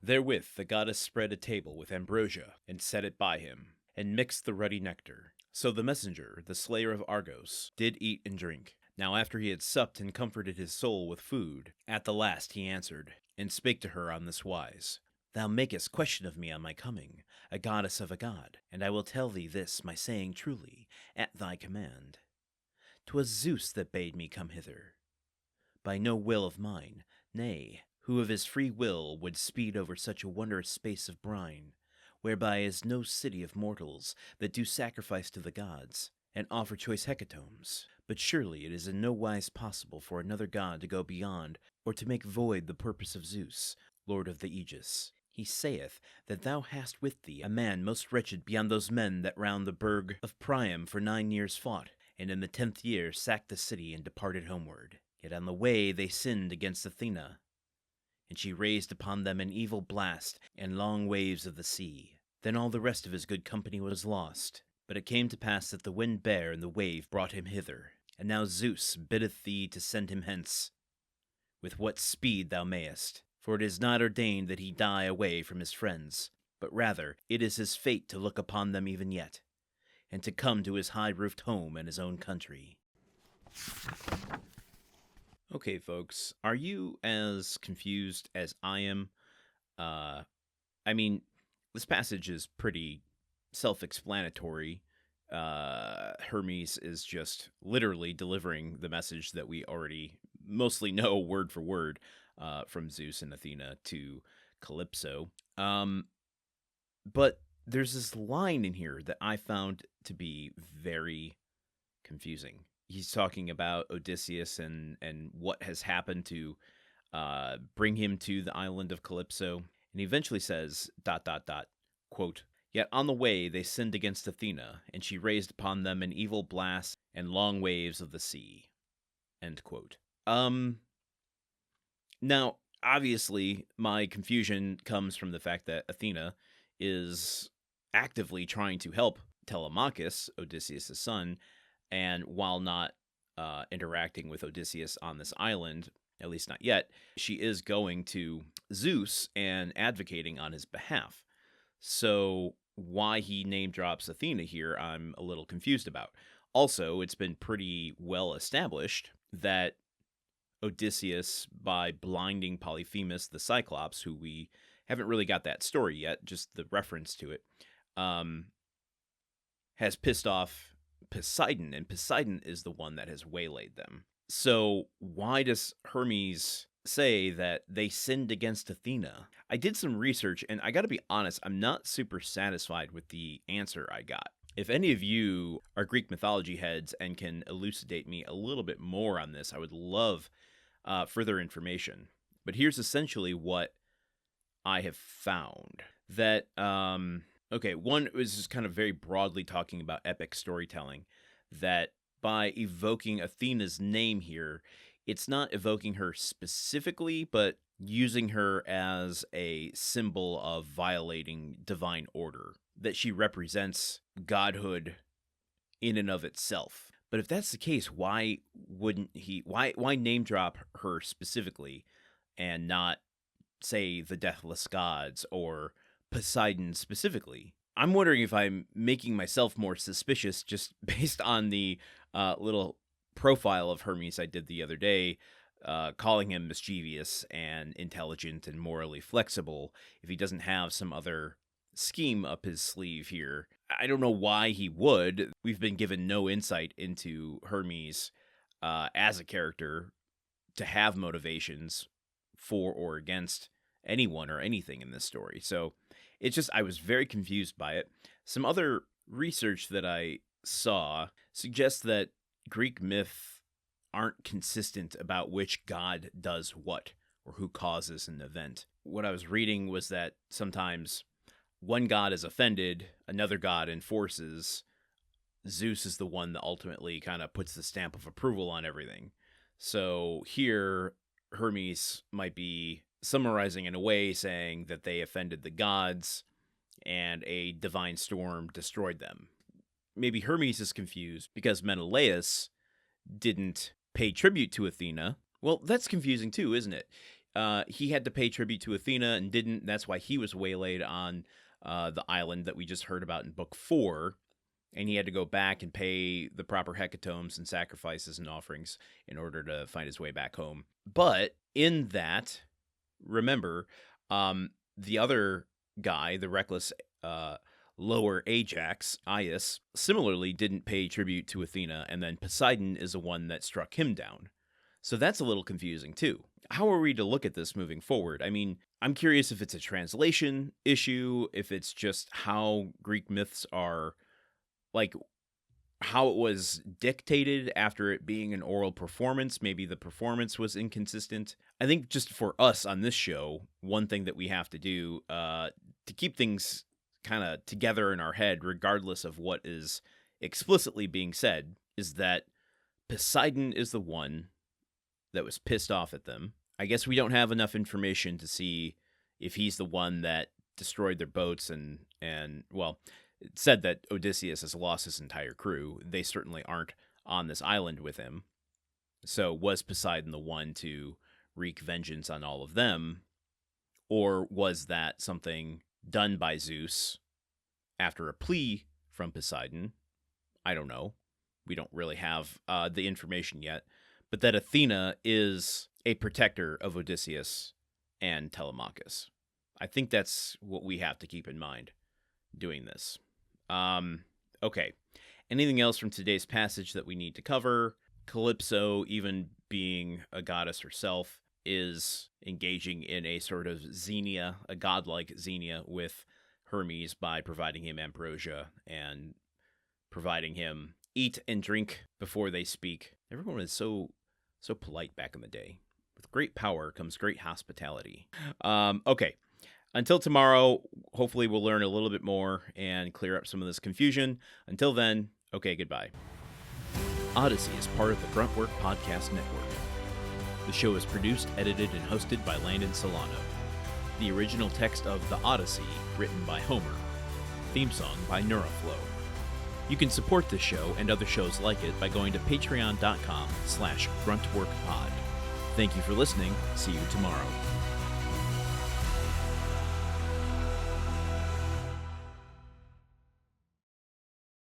Therewith the goddess spread a table with ambrosia, and set it by him, and mixed the ruddy nectar. So the messenger, the slayer of Argos, did eat and drink. Now after he had supped and comforted his soul with food, at the last he answered, and spake to her on this wise. Thou makest question of me on my coming, a goddess of a god, and I will tell thee this my saying truly, at thy command. 'Twas Zeus that bade me come hither, by no will of mine, nay, who of his free will would speed over such a wondrous space of brine, whereby is no city of mortals that do sacrifice to the gods, and offer choice hecatombs. But surely it is in no wise possible for another god to go beyond, or to make void the purpose of Zeus, lord of the Aegis. He saith that thou hast with thee a man most wretched beyond those men that round the burg of Priam for 9 years fought, and in the 10th year sacked the city and departed homeward. Yet on the way they sinned against Athene, and she raised upon them an evil blast and long waves of the sea. Then all the rest of his good company was lost. But it came to pass that the wind bare and the wave brought him hither. And now Zeus biddeth thee to send him hence, with what speed thou mayest. For it is not ordained that he die away from his friends, but rather it is his fate to look upon them even yet, and to come to his high-roofed home and his own country. Okay, folks, are you as confused as I am? This passage is pretty self-explanatory. Hermes is just literally delivering the message that we already mostly know word for word from Zeus and Athena to Calypso. But there's this line in here that I found to be very confusing. He's talking about Odysseus and what has happened to bring him to the island of Calypso. And he eventually says, ... quote, Yet on the way they sinned against Athene, and she raised upon them an evil blast and long waves of the sea. End quote. Now, obviously, my confusion comes from the fact that Athena is actively trying to help Telemachus, Odysseus' son, and while not interacting with Odysseus on this island, at least not yet, she is going to Zeus and advocating on his behalf. So why he name drops Athena here, I'm a little confused about. Also, it's been pretty well established that Odysseus, by blinding Polyphemus the Cyclops, who we haven't really got that story yet, just the reference to it, has pissed off Poseidon, and Poseidon is the one that has waylaid them. So why does Hermes say that they sinned against Athena? I did some research, and I gotta be honest, I'm not super satisfied with the answer I got. If any of you are Greek mythology heads and can elucidate me a little bit more on this, I would love further information. But here's essentially what I have found. That, one was just kind of very broadly talking about epic storytelling, that by evoking Athena's name here, it's not evoking her specifically, but using her as a symbol of violating divine order, that she represents godhood in and of itself. But if that's the case, why wouldn't he, why name drop her specifically and not, say, the deathless gods or Poseidon specifically? I'm wondering if I'm making myself more suspicious just based on the little profile of Hermes I did the other day, calling him mischievous and intelligent and morally flexible, if he doesn't have some other scheme up his sleeve here. I don't know why he would. We've been given no insight into Hermes as a character to have motivations for or against anyone or anything in this story. So it's just, I was very confused by it. Some other research that I saw suggests that Greek myth aren't consistent about which god does what or who causes an event. What I was reading was that sometimes one god is offended, another god enforces. Zeus is the one that ultimately kind of puts the stamp of approval on everything. So here, Hermes might be summarizing in a way saying that they offended the gods and a divine storm destroyed them. Maybe Hermes is confused because Menelaus didn't pay tribute to Athena. Well, that's confusing too, isn't it? he had to pay tribute to Athena and didn't. That's why he was waylaid on the island that we just heard about in Book 4. And he had to go back and pay the proper hecatombs and sacrifices and offerings in order to find his way back home. But in that, remember, the other guy, the reckless lower Ajax, Aias, similarly didn't pay tribute to Athena, and then Poseidon is the one that struck him down. So that's a little confusing too. How are we to look at this moving forward? I mean, I'm curious if it's a translation issue, if it's just how Greek myths are, like, how it was dictated after it being an oral performance. Maybe the performance was inconsistent. I think just for us on this show, one thing that we have to do to keep things kind of together in our head, regardless of what is explicitly being said, is that Poseidon is the one that was pissed off at them. I guess we don't have enough information to see if he's the one that destroyed their boats and well, it said that Odysseus has lost his entire crew. They certainly aren't on this island with him. So was Poseidon the one to wreak vengeance on all of them? Or was that something done by Zeus after a plea from Poseidon? I don't know. We don't really have the information yet. But that Athena is a protector of Odysseus and Telemachus. I think that's what we have to keep in mind doing this. Okay. Anything else from today's passage that we need to cover? Calypso, even being a goddess herself, is engaging in a sort of xenia, a godlike xenia with Hermes by providing him ambrosia and providing him eat and drink before they speak. Everyone was so polite back in the day. With great power comes great hospitality. Okay. Until tomorrow, hopefully we'll learn a little bit more and clear up some of this confusion. Until then, okay, goodbye. Odyssey is part of the Gruntwork Podcast Network. The show is produced, edited, and hosted by Landon Solano. The original text of The Odyssey, written by Homer. Theme song by Neuroflow. You can support this show and other shows like it by going to patreon.com/gruntworkpod. Thank you for listening. See you tomorrow.